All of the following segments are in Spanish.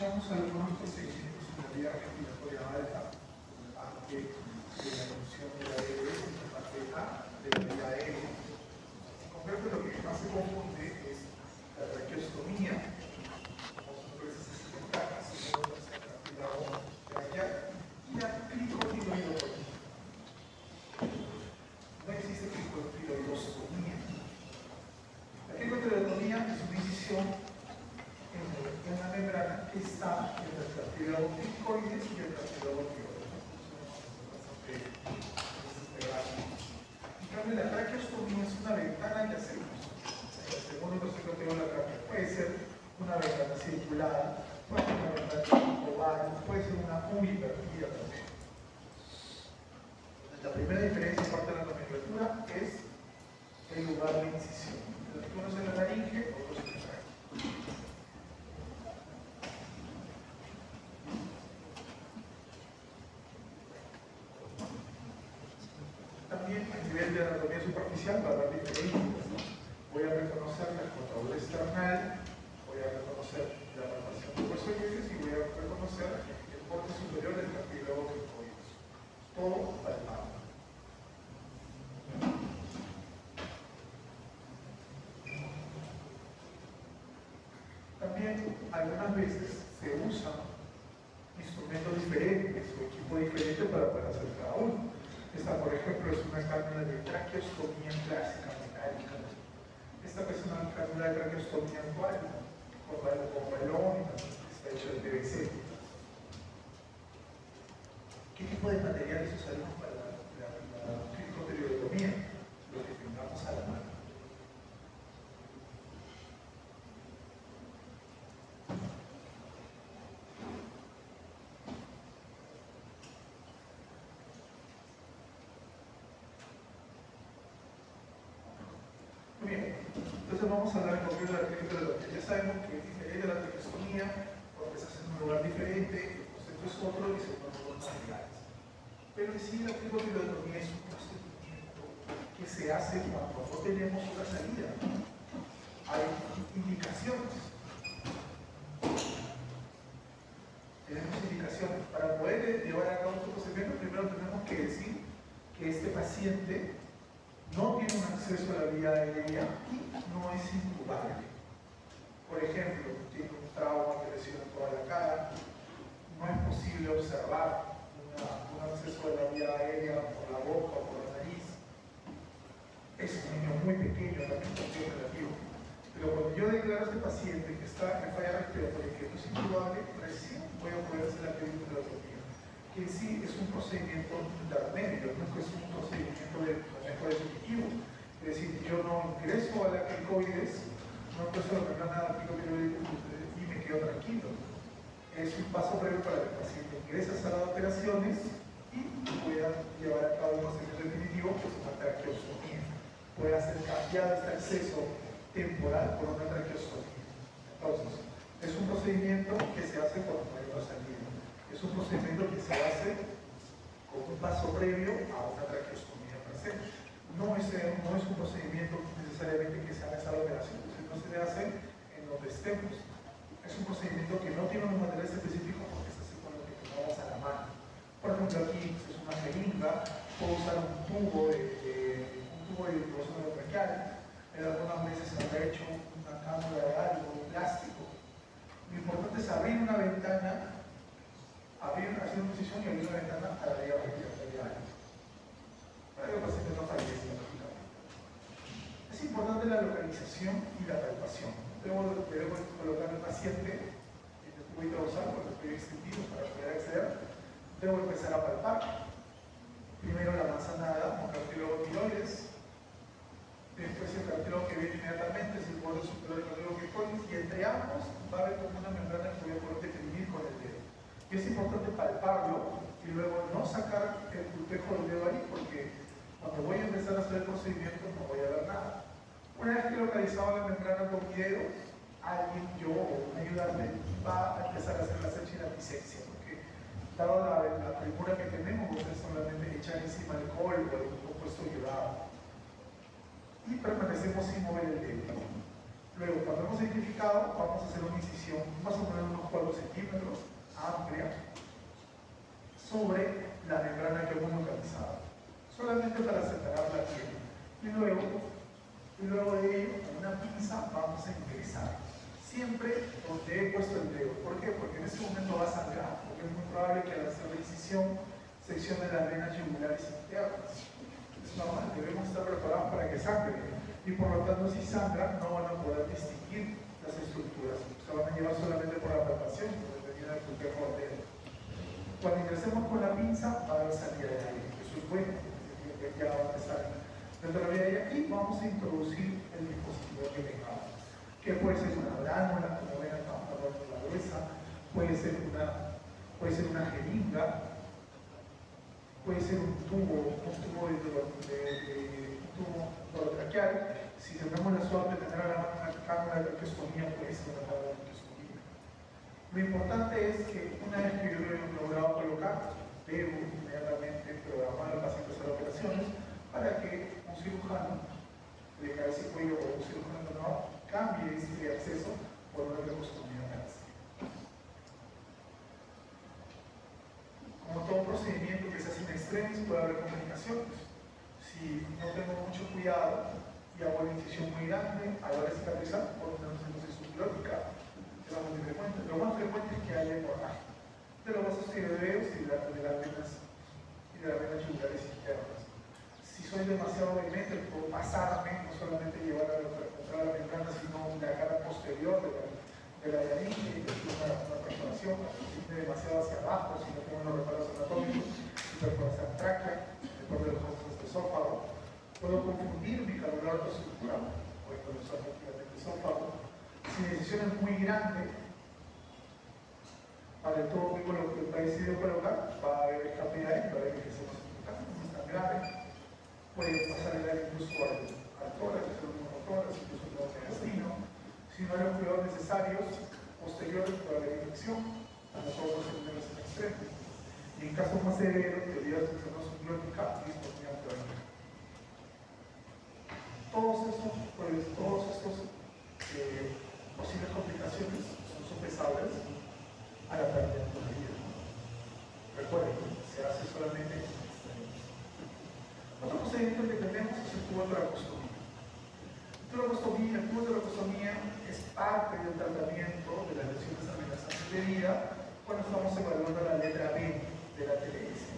escuchamos algunos procedimientos en la vía respiratoria alta, por parte de la función de la ADS, por parte A de la vía aérea. En concreto, lo que más se confunde es la traqueostomía, como veces se traquea, y la cricotiloidectomía. No existe cricotiloidostomía. La cricotiloidectomía es una incisión en una membrana que está entre el cartílago cricoides y el cartílago tiroides. En cambio, la traqueostomía es una ventana que hacemos. Según el proceso que tengo la tráquea, puede ser una ventana circular, puede ser una ventana oval, puede ser una univertida también. La primera diferencia en parte de la nomenclatura es el lugar de incisión. Uno es en la laringe, otro es en la tráquea. También a nivel de anatomía superficial va a haber diferencias, ¿no? Voy a reconocer la contractura external, voy a reconocer la palpación de hueso y voy a reconocer el borde superior del cartílago cricoides. Todo palpable. También algunas veces se usan instrumentos diferentes o equipo diferente para poder hacer cada uno. Esta, por ejemplo, es una cánula de traqueostomía clásica mecánica. Esta es una cánula de traqueostomía actual, con balón, está hecho de PVC. ¿Qué tipo de materiales usaremos para la cricotiloidectomía? Lo que tengamos a la mano. Muy bien, entonces vamos a hablar en concreto de la cricotiloidectomía. Ya sabemos que es diferente a la traqueostomía, porque se hace en un lugar diferente, el concepto es otro y se ponen otros materiales. Pero en sí la cricotiloidectomía es un procedimiento que se hace cuando no tenemos una salida. Hay indicaciones. Tenemos indicaciones. Para poder llevar a cabo este procedimiento, primero tenemos que decir que este paciente no tiene un acceso a la vía aérea y no es intubable. Por ejemplo, tiene un trauma que lesiona toda la cara, no es posible observar un acceso a la vía aérea por la boca o por la nariz. Es un niño muy pequeño, también es relativo. Pero cuando yo declaro a este paciente que está en falla respiratoria y que no es intubable, recién voy a poder hacer la cricotiloidectomía, que en sí es un procedimiento intermedio, no es un procedimiento de manejo definitivo. Es decir, yo no ingreso a la cricoides, no ingreso a la membrana cricotiloides y me quedo tranquilo. Es un paso previo para que el paciente ingrese a sala de operaciones y pueda llevar a cabo un procedimiento definitivo, que es una traqueostomía. Puede hacer cambiar este acceso temporal por una traqueostomía. Entonces, es un procedimiento que se hace cuando no hay una salida. Es un procedimiento que se hace con un paso previo a una traqueostomía per se. No es un procedimiento necesariamente que se haga en sala de operaciones, no se le hace en donde estemos. Es un procedimiento que no tiene unos materiales específicos porque se hace con lo que tengamos a la mano. Por ejemplo, aquí es una jeringa, puedo usar un tubo de hidrógeno traqueal. En algunas veces se ha hecho una cánula de algo, un plástico. Lo importante es abrir una ventana, hacer una incisión y abrir una ventana a la vía respiratoria para que el paciente no fallezca, lógicamente. Es importante la localización y la palpación. Debo colocar al paciente en el tubo dorsal porque estoy extendido para poder acceder. Debo empezar a palpar. Primero la manzanada, con cartílago tiroides. Después el cartílago que viene inmediatamente es el borde superior del cartílago cricoides, y entre ambos va a haber como una membrana que voy a poder definir con el dedo. Y es importante palparlo y luego no sacar el pulpejo del dedo ahí, porque cuando voy a empezar a hacer el procedimiento no voy a ver nada. Una vez que he localizado la membrana con mi dedo, alguien, yo o un ayudante, va a empezar a hacer la sepsilapisexia, porque dado la premura que tenemos, es solamente echar encima alcohol o algún compuesto ayudado. Y permanecemos sin mover el dedo. Luego, cuando hemos identificado, vamos a hacer una incisión, más o menos unos 4 centímetros, amplia, sobre la membrana que hemos localizado, solamente para separar la piel. Y luego de ello, con una pinza vamos a ingresar. Siempre donde he puesto el dedo. ¿Por qué? Porque en ese momento va a sangrar, porque es muy probable que al hacer la incisión seccione las venas yugulares internas. Es normal, debemos estar preparados para que sangre. Y por lo tanto, si sangra, no van a poder distinguir las estructuras. Se van a llevar solamente por la palpación, por dependiendo del cuerpo del dedo. Cuando ingresemos con la pinza, va a haber salida de aire. Eso es bueno, porque ya va a estar dentro de la vía aérea y vamos a introducir el dispositivo que tengamos, que puede ser una bránula, como ven acá, la gruesa, puede ser una jeringa, puede ser un tubo orotraqueal. Si tenemos la suerte de tener una cámara de traqueostomía, puede ser una cámara de traqueostomía. Lo importante es que una vez que yo lo he logrado colocar, debo inmediatamente programar al paciente a hacer operaciones para que un cirujano de cabeza y cuello o un cirujano no cambie ese acceso por una traqueostomía gástrica. Como todo procedimiento que se hace en extremis, puede haber complicaciones. Si no tengo mucho cuidado y hago una incisión muy grande, a la hora de cicatrizar, por lo menos entonces subglótica, es lo muy frecuente. Lo más frecuente es que haya hemorragia de los vasos tiroideos y de las venas yugulares internas. Si soy demasiado vehemente, puedo pasarme, no solamente llevar a la membrana, sino la cara posterior de la laringe y una perforación, demasiado hacia abajo, si no tengo los reparos anatómicos, y perforación tráquea, después de los ojos del esófago. Puedo confundir mi calular estructural, o el esófago. Si la incisión es muy grande, para el tubo que he decidido colocar, va a haber escape de aire, va a haber que se no es tan grave. Puede pasar el aire incluso al tórax, al monotórax, incluso al intestino. Si no hay los cuidados necesarios posteriores para la infección, a nosotros se tenemos en extremo. Y en casos más severos, debido a la infección subglótica, disponía crónica. Todos estos posibles complicaciones son sopesables a la pérdida de la vida. Recuerden, se hace solamente en extremo. Otro procedimiento que tenemos es el tubo de traqueostomía. El tubo de traqueostomía es parte del tratamiento de las lesiones amenazantes de vida cuando estamos evaluando la letra B de la TLS.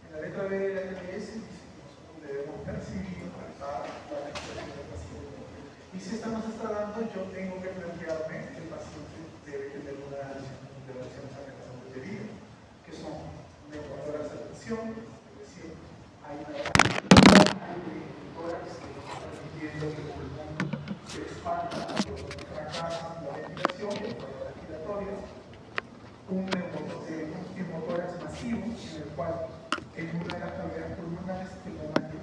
En la letra B de la TLS dice que nosotros debemos percibir la respiración del paciente. Y si esta nos está dando, yo tengo que plantearme que el paciente debe tener una de las lesiones amenazantes de vida, que son neumotórax de tensión, es decir, hay una tórax que nos está permitiendo que el pulmón se expanda, fracasa la ventilación y el problema respiratorio, un neumotórax masivo en el cual en una de las cavidades pulmonares tengo más de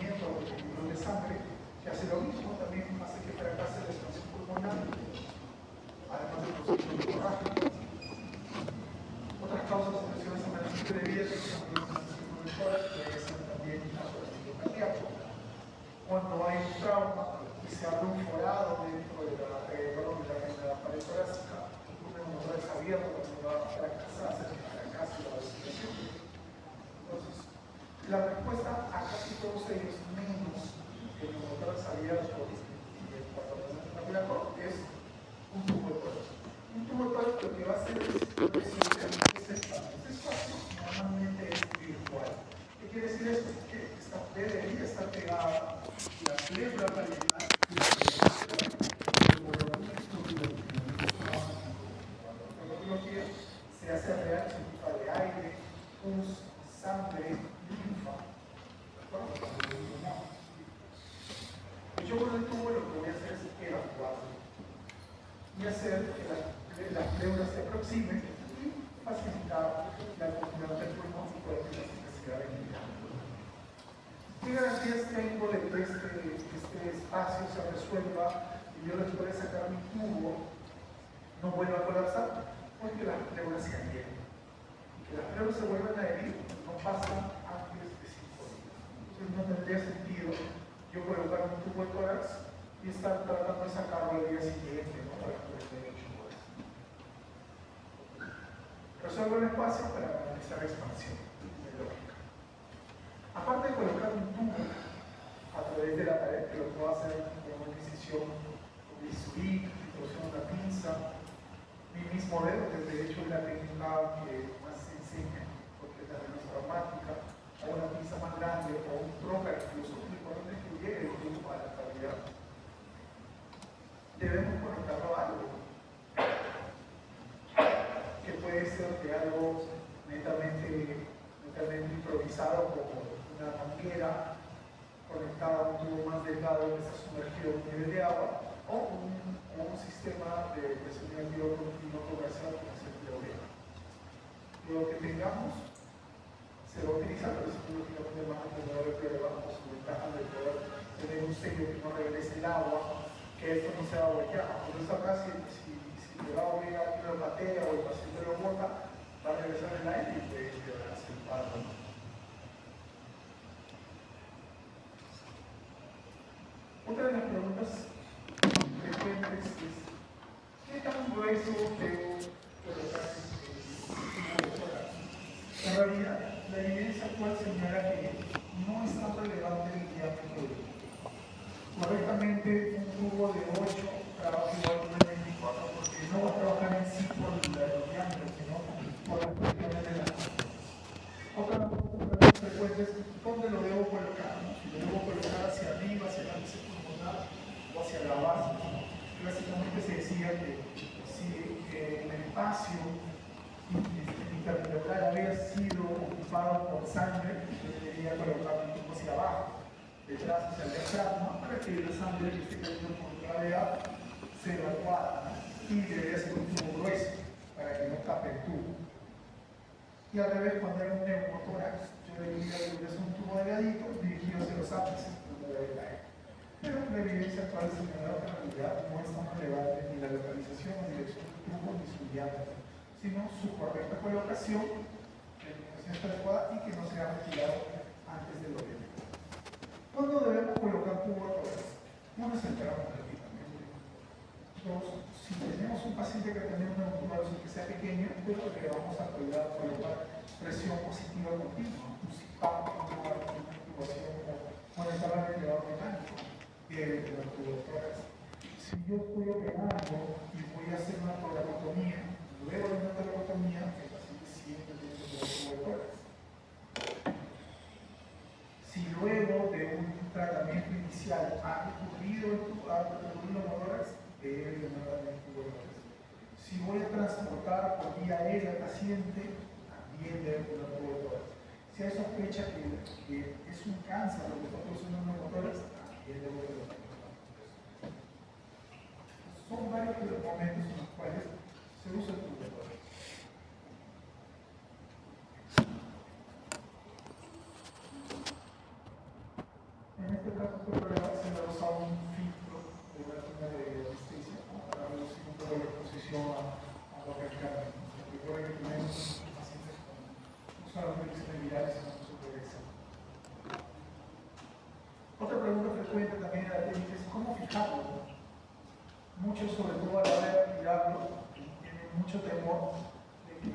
1500 mililitros de sangre, que hace lo mismo, también hace que fracase la expansión pulmonar, además del proceso hemorrágico. Otras causas de lesiones amenazantes de vida que son los tórax, que son también infarto cardíaco. Cuando hay un trauma y se abre un forado dentro de la pared torácica, un neumotórax abierto cuando va a fracasar, se fracasa la respiración. Entonces, la respuesta a casi todos ellos, menos el neumotórax abierto y el patógeno respiratorio, es un tubo de tórax. Un tubo de tórax lo que va a hacer es recibir este espacio. Este espacio normalmente es virtual. ¿Qué quiere decir esto? Que debería estar pegada la pleura parietral y la patología se hace real, se ocupa de aire, pus, sangre, linfa. Yo con el tubo lo que voy a hacer es evacuar y hacer que las pleuras se aproximen y facilitar la actividad del pulmón y poder que la necesidad de limpiar. ¿Qué garantías tengo de que este espacio se resuelva y yo les pueda sacar mi tubo, no vuelva a colapsar? Porque las pleuras se adhieren. Y que las pleuras se vuelvan a herir no pasa antes de 5 días. Entonces no tendría sentido yo colocar un tubo de tórax y estar tratando de sacarlo al día siguiente, ¿no? Para 48 horas. Resuelvo el espacio para analizar la expansión de lógica. Aparte de colocar un tubo a través de la pared, que lo puedo hacer con una incisión con bisturí, introducción de una pinza, mi mismo dedo, que de hecho es la técnica que más se enseña, porque también es traumática, o una pinza más grande, o un trocar, incluso lo importante es que llegue el tubo a la cavidad. Debemos conectarlo a algo, que puede ser de algo netamente improvisado, como una manguera conectada a un tubo más delgado que está sumergido en un nivel de agua, o un sistema de presión negativa continuo comercial como es el teorema. Lo que tengamos se va a utilizar, pero es lógicamente más entrenador del teorema, con su ventaja de poder tener un sello que no regrese el agua, que esto no se va a voltear. Por eso acá, si le va a obligar a lo patea o el paciente lo bota, va a regresar el aire y puede hacer el paro. Otra de las preguntas frecuentes es: ¿qué tan grueso debo colocar el tubo? En realidad, la evidencia actual señala que no es tan relevante el diámetro del tubo. Correctamente, un tubo de 8 trabaja igual que un de 24, porque no va a trabajar en sí por el diámetro, sino por las cuestiones de la masa. Otra de las preguntas frecuentes es: ¿dónde lo debo colocar? Si lo debo colocar hacia arriba, hacia el ápice pulmonar o hacia la base. Clásicamente se decía que si el espacio interventoral había sido ocupado por sangre, yo debería colocar un tubo hacia abajo, detrás hacia el diafragma, para que la sangre que esté cayendo por gravedad se evacuara, y debería ser un tubo grueso para que no tape el tubo. Y al revés, cuando era un neumotórax, yo debería ser un tubo delgadito dirigido hacia los ápices del aire. Pero la evidencia actual señala que en realidad no es tan relevante ni la localización o dirección del tubo ni su diámetro, sino su correcta colocación, que la iluminación está adecuada y que no sea retirado antes del oriente. ¿Cuándo debemos colocar tubo a través? No nos enteramos prácticamente. Dos, si tenemos un paciente que tiene un neumotórax que sea pequeño, pues le vamos a colocar presión positiva continua, un CPAP, una intubación o conectar al ventilador mecánico del tubo de tórax. Si yo estoy operando y voy a hacer una toracotomía, luego de una toracotomía, el paciente siempre tiene que tener tubo de tórax. Si luego de un tratamiento inicial ha recurrido el tórax, debe tener también tubo de tórax. Si voy a transportar por vía aérea al paciente, también debe tener tubo de tórax. Si hay sospecha que es un cáncer lo que está produciendo un neumotórax, también debe tener tubo de tórax. Son varios los momentos en los cuales se usa el tubo de tórax. En este caso, se ha usado un filtro de máquina de anestesia para reducir un poco la exposición a lo que carga. Recuerden que tenemos pacientes con usuarios de infecciones virales en nuestro progreso. Otra pregunta frecuente también en la técnica es: ¿cómo fijarlo? Muchos, sobre todo a la hora de tirarlo, tienen mucho temor de que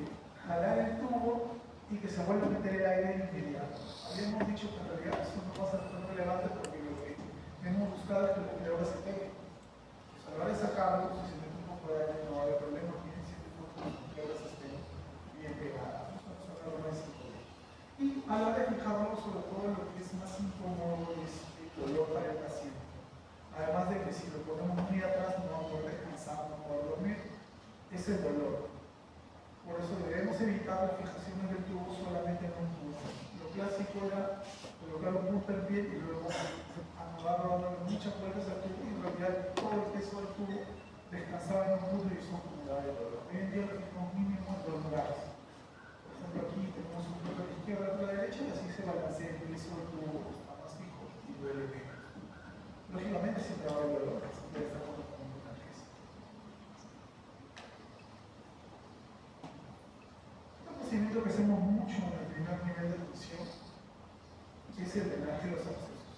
jalar el tubo y que se vuelva a meter el aire de inmediato. Habíamos dicho que en realidad eso no va a ser tan relevante, porque lo que hemos buscado es que el ventilador se pegue. Pues a la hora de sacarlo, si se mete un poco de aire no va a haber problema, tienen siempre que los ventiladores estén bien pegados. Y a la hora de fijarlo, sobre todo lo que es más incómodo es el dolor para el paciente. Además de que si lo ponemos muy atrás no vamos a poder descansar, no vamos a poder dormir, es el dolor. Por eso debemos evitar las fijaciones del tubo solamente en un punto. Lo clásico era colocar un punto en pie y luego anudarlo, dándole muchas vueltas al tubo, y en realidad todo el peso del tubo descansaba en un punto y eso acumulaba el dolor. Hoy en día lo fijamos mínimo en 2 lugares. Por ejemplo, aquí tenemos un punto a la izquierda y a la derecha, y así se balancea el peso del tubo, está más fijo y duele menos. Lógicamente siempre va a haber dolor, siempre está con una pieza. Un procedimiento que hacemos mucho en el primer nivel de función es el drenaje de los abscesos.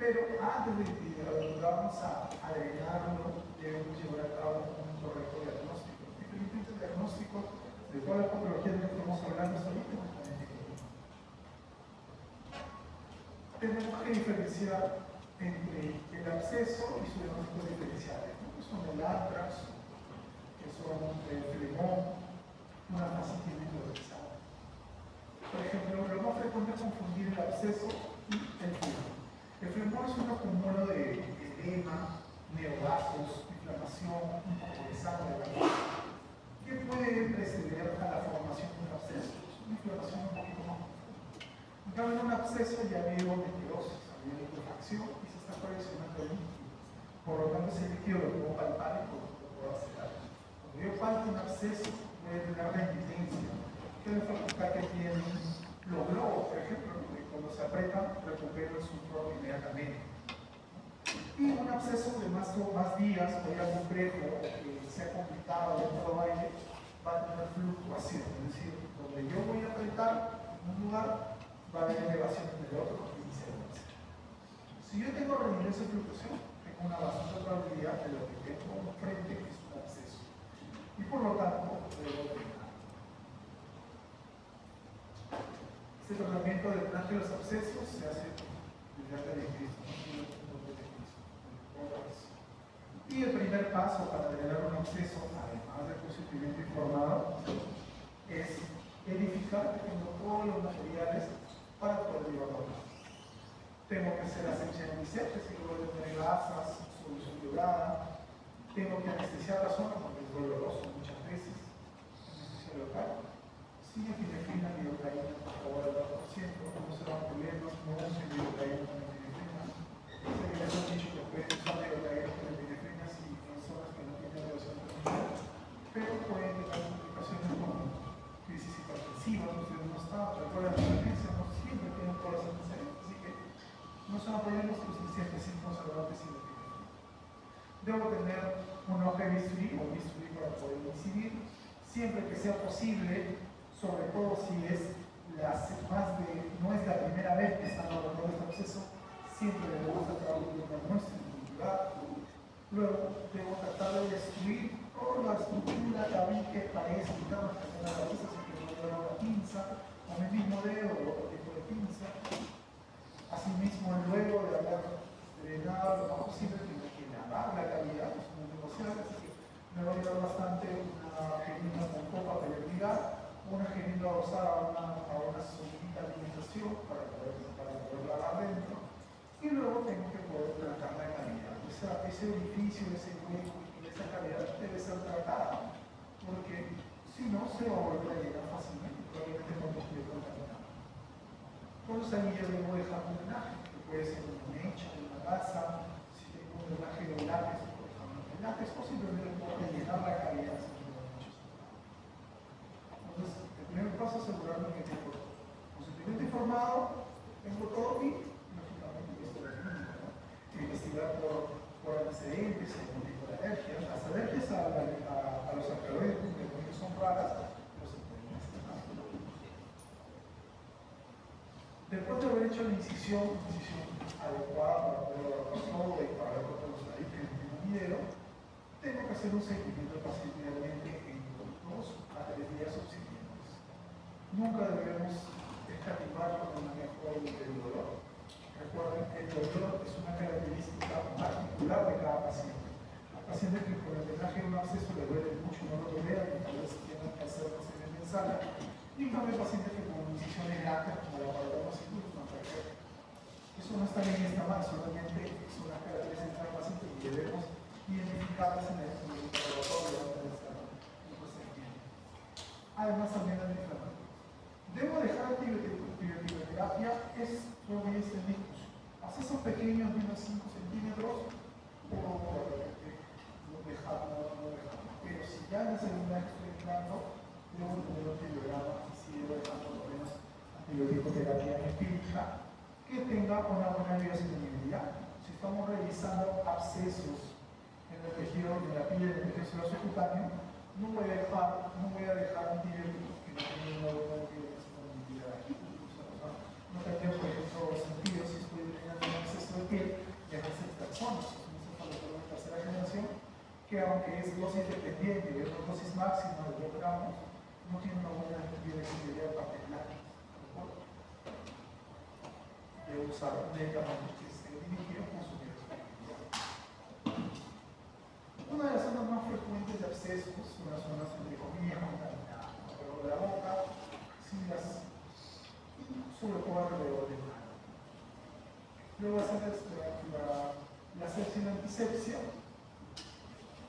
Pero antes de que vamos a drenarlo, debemos llevar a cabo un correcto diagnóstico. Diferentes diagnósticos de toda la patología de la que estamos hablando ahorita. Tenemos que diferenciar entre el absceso y sus diagnósticos diferenciales, ¿no? Que son el antrax, que son el flemón, una fascitis microrrizada. Por ejemplo, lo más frecuente es confundir el absceso y el flemón. El flemón es un acumulo de edema, neovasos, inflamación, un poco de sangre, que puede preceder a la formación de un absceso. Es una inflamación un poquito más profunda. En cambio, en un absceso ya ha habido meteorosis, ha habido liquefacción y se está coleccionando el líquido. Por lo tanto, ese líquido lo puedo palpar y lo puedo acelerar. Cuando yo palpo un absceso, voy a tener remitencia, que es la facultad que tienen los globos, por ejemplo, que cuando se apretan recuperan su forma inmediatamente. Y un absceso de más días, o ya complejo, que sea complicado dentro del aire, va a tener fluctuación. Es decir, donde yo voy a apretar en un lugar, va a haber elevación en el otro y viceversa. Si yo tengo reingreso de fluctuación, tengo una bastante probabilidad de lo que tengo enfrente, que es un absceso. Y por lo tanto, debo drenar. Este tratamiento de drenaje de los abscesos se hace desde antes de Cristo, y el primer paso para drenar un absceso, además del procedimiento informado, es verificar que tengo todos los materiales para poder llevarlo a cabo. Tengo que hacer asepsia en biseptes, que luego de tener gasas, solución iodada. Tengo que anestesiar la zona porque es doloroso muchas veces, anestesia local. Sin epinefrina ni lidocaína, por favor, al 2%, no serán problemas, no usen lidocaína con epinefrina. Se les ha dicho que pueden usar lidocaína con epinefrina si en zonas que no tienen relación terminal, pero pueden tener complicaciones como crisis hipertensivas, ustedes no están, recuerdan la emergencia, no siempre tienen todas las antecedentes, así que no son problemas suficientes sin conservantes y epinefrina. Debo tener un hoja de bisturí o bisturí para poder incidir, siempre que sea posible, sobre todo si es no es la primera vez que están abordando este proceso, siempre debemos tratar de una muestra individual. Luego debo tratar de destruir toda la estructura tabique parece quitar una persona de la cabeza, así que voy a llevar una pinza con el mismo dedo o otro tipo de pinza. Asimismo, luego de haber drenado lo más posible, tengo que lavar la cavidad, es muy negociable, así que me va a ayudar bastante una jeringa con copa para irrigar, una jeringa usada a una sondita de alimentación para poder lavar dentro, y luego tengo que poder tratar la cavidad. Ese orificio, ese hueco y esa cavidad debe ser tratada, porque si no se va a volver a llegar fácilmente, probablemente cuando esté contaminado. Entonces ahí yo debo dejar un drenaje, que puede ser una mecha, una gasa, si tengo un drenaje de látex, por ejemplo, el látex, o simplemente puedo rellenar la cavidad. Entonces, el primer paso es asegurarme que tengo consentimiento informado, tengo todo y, lógicamente, esto es clínica, ¿no? Investigar por antecedentes, algún tipo de alergias. Las alergias a los alcaloides, que son raras, pero se pueden investigar. Después de haber hecho la incisión adecuada para poder abarcar todo y para ver todos los alergias en el video, tengo que hacer un seguimiento del paciente idealmente en 2 a 3 días subsiguientes. Nunca debemos escatimar con el manejo del dolor. Recuerden que el dolor es una característica particular de cada paciente. Hay pacientes que por el drenaje de un absceso le duele mucho, no lo toleran y tal vez tienen que hacer procedimiento en sala. Y también pacientes que con incisiones grandes, como la parodontocitosis, no perfecta. Eso no está bien ni está mal, solamente son las características del paciente y debemos identificarlas en el laboratorio de el procedimiento. Además, también antiinflamatorios. Debo dejar antibioterapia, es sobre este nicus. Accesos pequeños de unos 5 centímetros, o no dejarlo. Pero si ya en la segunda vez estoy entrando, debo tener un antibiograma y si debo dejar por lo menos antibiótico-terapia empírica que tenga una buena biosostenibilidad. Si estamos revisando abscesos en el tejido de la piel, en el tejido celoso cutáneo, no voy a dejar antibióticos que no tienen una buena biodisponibilidad aquí. No tendría, por ejemplo, sentido si estoy teniendo un absceso de piel personas, es un cefalópodo de tercera generación, que aunque es dosis dependiente y es una dosis máxima de 2 gramos, no tiene una buena biodisponibilidad paterna. Debe usar medicamentos que estén dirigidos a consumir disponibilidad. Una de las zonas más frecuentes de abscesos, unas zonas entre comillas contaminadas, alrededor de la boca, axilas y sobre todo alrededor del ano. Luego hacer la sepsia y la antisepsia,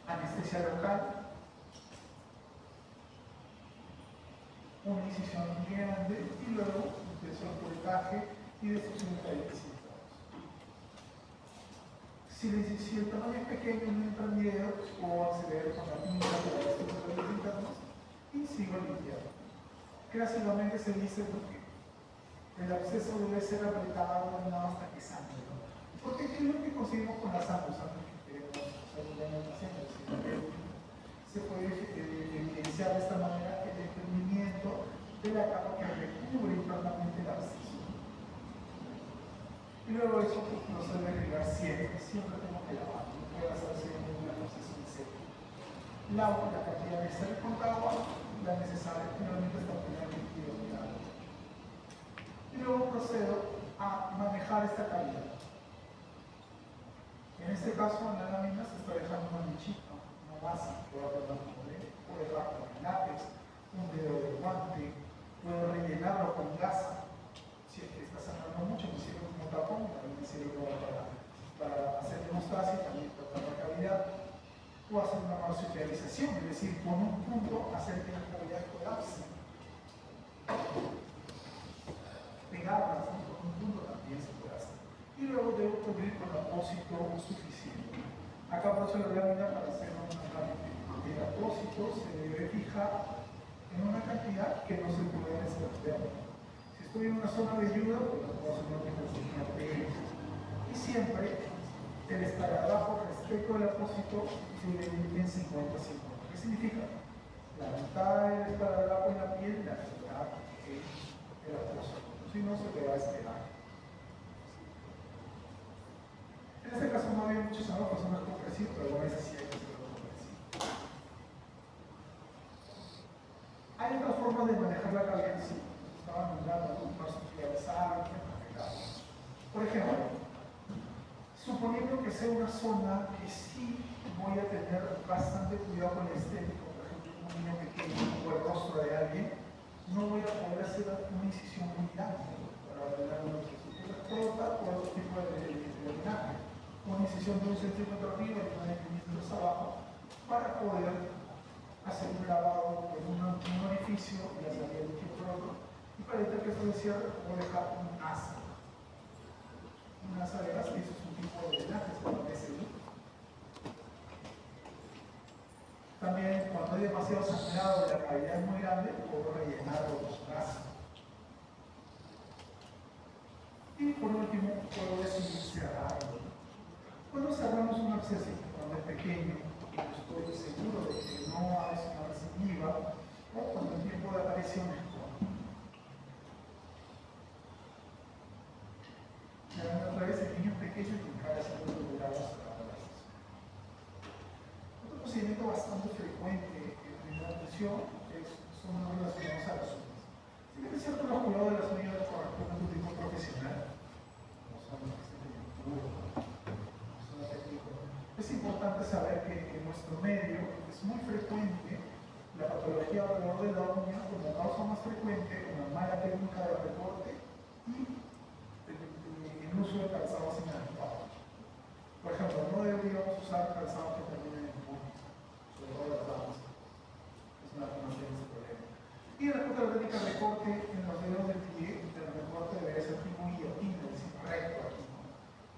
anestesia local, una incisión muy grande y luego intención por encaje y destrucción de talleres infectados. Si el tamaño es pequeño, no entran miedos o acceder con la pinza de la destrucción de talleres internos y sigo limpiando. Clásicamente se dice que el absceso debe ser apretado hasta que sangre. Porque ¿qué es lo que conseguimos con la sangre? Que queremos hacer un daño al paciente. Se puede evidenciar de esta manera el desprendimiento de la capa que recubre internamente el absceso. Y luego eso no se debe regar siempre tengo que lavar. No puede hacerse en una proceso en seco. Lavo la cantidad necesaria con agua, la necesaria finalmente hasta obtener el líquido de agua. Y luego procedo a manejar esta calidad. En este caso, en la lámina se está dejando una mechita, una base, puedo dejar con el látex, un dedo de guante, puedo rellenarlo con gasa. Si es que está sangrando mucho, me sirve como tapón, también me sirve para hacer hemostasia, también tratar la cavidad. Puedo hacer una marsupialización, es decir, con un punto hacer que la cavidad colapse. Pegarlas, ¿no? Con un punto también se puede hacer. Y luego debo cubrir con apósito suficiente. Acá aprovecho la lámina para hacer una lámina. El apósito se debe fijar en una cantidad que no se puede exceder. Si estoy en una zona de ayuda, pues no puedo hacer una consigna de y siempre el esparadrapo respecto al apósito debe ir en 50-50. ¿Qué significa? La mitad del esparadrapo en la piel y la mitad en el apósito. Si no, se te va a esperar. En este caso no había muchos ojos, son más comprensivos, pero a veces sí hay que hacerlo compresivo. Hay otras formas de manejar la cavidad, sí. Estaban nombrando marsupializar, por ejemplo, suponiendo que sea una zona que sí voy a tener bastante cuidado con el estético, por ejemplo, un niño pequeño o el rostro de alguien, no voy a poder hacer una incisión muy grande para ordenar una puedo optar por otro tipo de drenaje. Una incisión de 1 centímetro arriba y 9 milímetros abajo para poder hacer un lavado en un orificio y la salida del líquido por otro. Y para evitar que esto se cierre, voy a dejar un asa. Un asa de gas, y eso es un tipo de drenaje, se llama SI. También, cuando hay demasiado sangrado y la cavidad es muy grande, puedo rellenarlo con gas. Y por último, puedo decidir cerrarlo. Cuando cerramos un absceso, cuando es pequeño, estoy seguro de que no es una recidiva, o cuando el tiempo de aparición es corto. Otra vez, el niño pequeño que cada salud grados a la otro procedimiento bastante frecuente en primera atención son los relacionados a las uñas. Si bien es cierto, los cuidados de las uñas corresponden a un tipo profesional, como son los que estén en es importante saber que en nuestro medio es muy frecuente la patología alrededor de la uña como causa más frecuente, una mala técnica de recorte y el uso de calzados inadecuados. Por ejemplo, no deberíamos usar calzados que terminen en puntos, sobre todo las damas. Es una formación de ese problema. Y respecto a la técnica de recorte en los dedos del pie, el recorte debe ser tipo guillotina, es decir, recto aquí.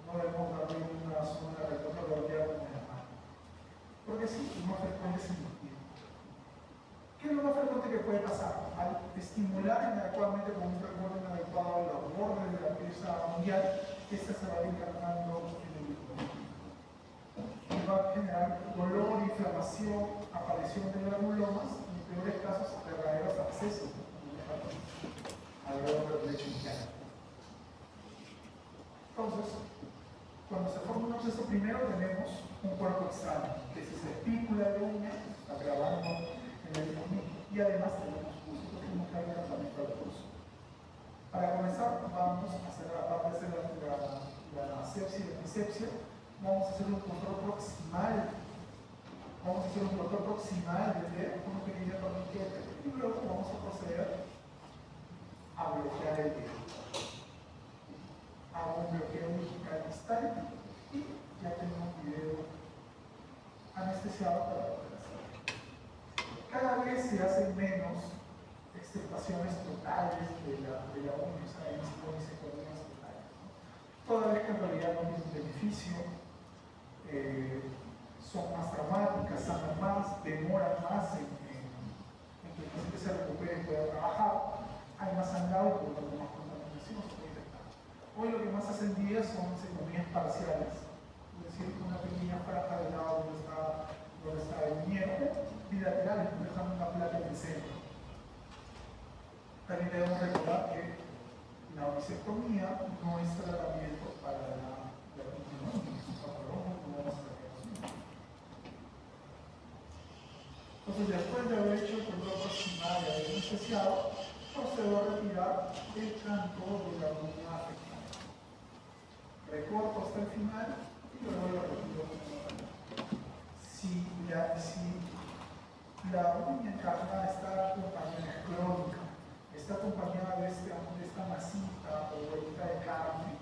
No debemos darle una zona de recorte bloqueada con la mano. Porque sí, lo más frecuente es el pie. ¿Qué es lo más frecuente que puede pasar? Al estimular inadecuadamente con un recorte inadecuado los bordes de la pieza unguial, esta se va encarnando en el y va a generar dolor, inflamación, aparición de granulomas y en peores casos verdaderos abscesos alrededor del lecho interno. Entonces, cuando cuando se forma un absceso, primero tenemos un cuerpo extraño, que es esa espícula de uña, está grabando en el meñique, y además tenemos pulso, porque tenemos que haber tratamiento del pulso. Para comenzar, vamos a hacer, aparte de hacer la asepsia y la disepsia, vamos a hacer un control proximal. Vamos a hacer un control proximal de una pequeña torniquete y luego vamos a proceder a bloquear el dedo. Hago un bloqueo digital distal y ya tengo mi dedo anestesiado para poder hacerlo. Cada vez se hacen menos extirpaciones totales de la uña, o sea, secciones totales. Toda vez que en realidad no tiene un beneficio, son más traumáticas, sanan más, demoran más en que el paciente se recupere y pueda trabajar, hay más sangrado y por lo tanto más contaminación se puede detectar. Hoy lo que más hacen día son secciones parciales, es decir, una pequeña franja del lado donde está el miembro, bilaterales, dejando una placa en el centro. También debemos recordar que la onicectomía no es tratamiento para la continuidad, entonces, después de haber hecho el control proximal y haber anestesiado, procedo a retirar el canto de la uña afectada. Recorto hasta el final y luego lo retiro. Si la uña encarnada está acompañada, crónica, está acompañada de esta masita o bolita de carne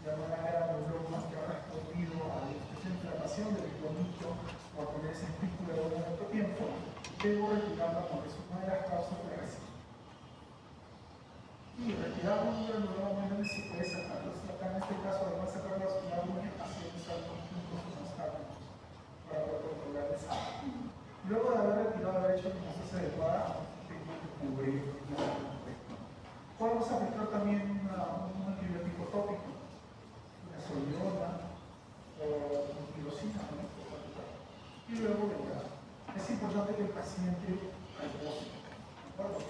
llamada granuloma que ha respondido a esta inflamación del clonito o a poner esa espícula de tanto tiempo, debo retirarla porque es una de las causas de agresión. Y retirar un granuloma muy grande si puede sacarlo. Acá en este caso, además de sacar la uña, haciendo saltos juntos con los cálculos para poder controlar el salto. Luego de haber retirado, haber hecho la hemostasia adecuada, tengo que cubrir la correcta. Podemos aplicar también un antibiótico tópico, una soliona o una tirosina, ¿no? Y luego vendrá. Es importante que el paciente repose, ¿de acuerdo?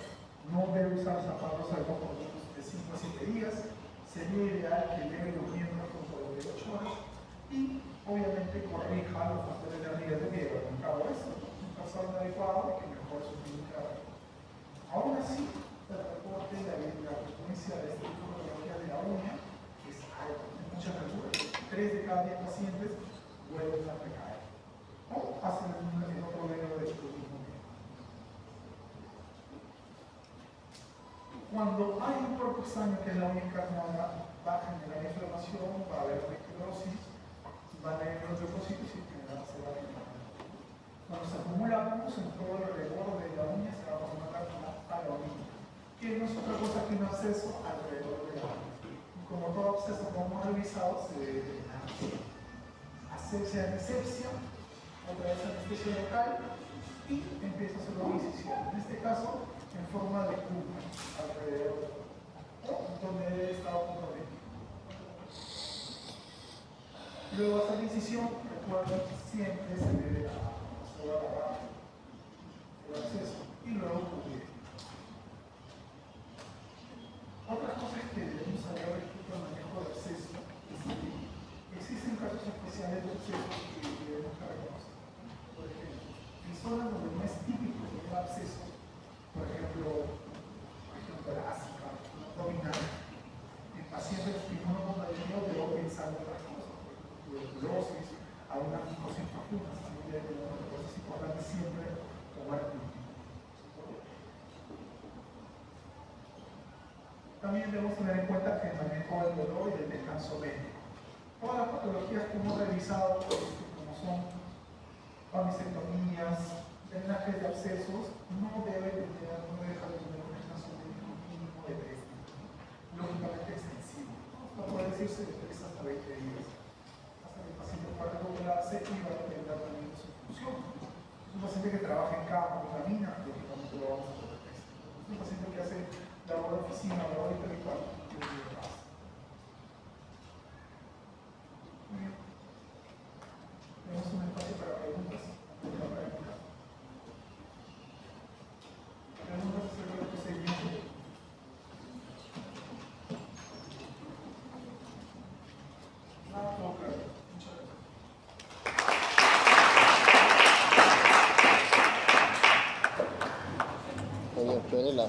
No debe usar zapatos algo por menos de 5 a 7 días. Sería ideal que leve los miembros con por de 8 horas y obviamente corrija los factores de riesgo que llevan a cabo esto. Un paso adecuado y que mejore su clínica. Aún así, el reporte de la frecuencia de este tipo de patología de la uña es alta, hay mucha altura. 3 de cada 10 pacientes vuelven a recaer o hacen el otro dedo de este mismo tiempo. Cuando hay un cuerpo extraño que es la uña encarnada, va a generar inflamación, va a haber necrosis, va a haber neurocitos y se va a quemar. Cuando nos acumulamos en todo el reborde de la uña, se va a formar una palomita, que no es otra cosa que un absceso alrededor de la uña. Y como todo absceso que hemos revisado, se debe drenar. Asepsia, antisepsia, otra vez anestesia local y empieza a hacer una incisión. En este caso, en forma de curva alrededor o donde debe estar comprometido. Luego hacer la incisión, recuerden, siempre se debe agarrar el acceso y luego cubrir. Otras cosas que debemos saber respecto al manejo de acceso es que existen casos especiales de acceso que debemos reconocer. Por ejemplo, en zonas donde no es típico tener acceso, por ejemplo, región torácica, abdominal, en pacientes inmunocompatibles debo pensar en otras cosas, por ejemplo, tuberculosis, algunas micosis profundas, también debemos recordar, es importante siempre tomar tiempo. También debemos tener en cuenta que el manejo del dolor y del descanso médico. Todas las patologías que hemos revisado, como son amistectomías, drenajes de abscesos, no dejan de tener un descanso médico mínimo de 3 días. Lógicamente extensivo. Esto puede decirse de 3 hasta 20 días. Hasta que el paciente pueda recuperarse y va a depender también de su función. Es un paciente que trabaja en campo, camina, lógicamente lo vamos a proteger. Es un paciente que hace labor de oficina, labor intelectual, y lo pasa. Muy bien. Tenemos un espacio para preguntas. Preguntas acerca del procedimiento. Nada, todo claro. puede la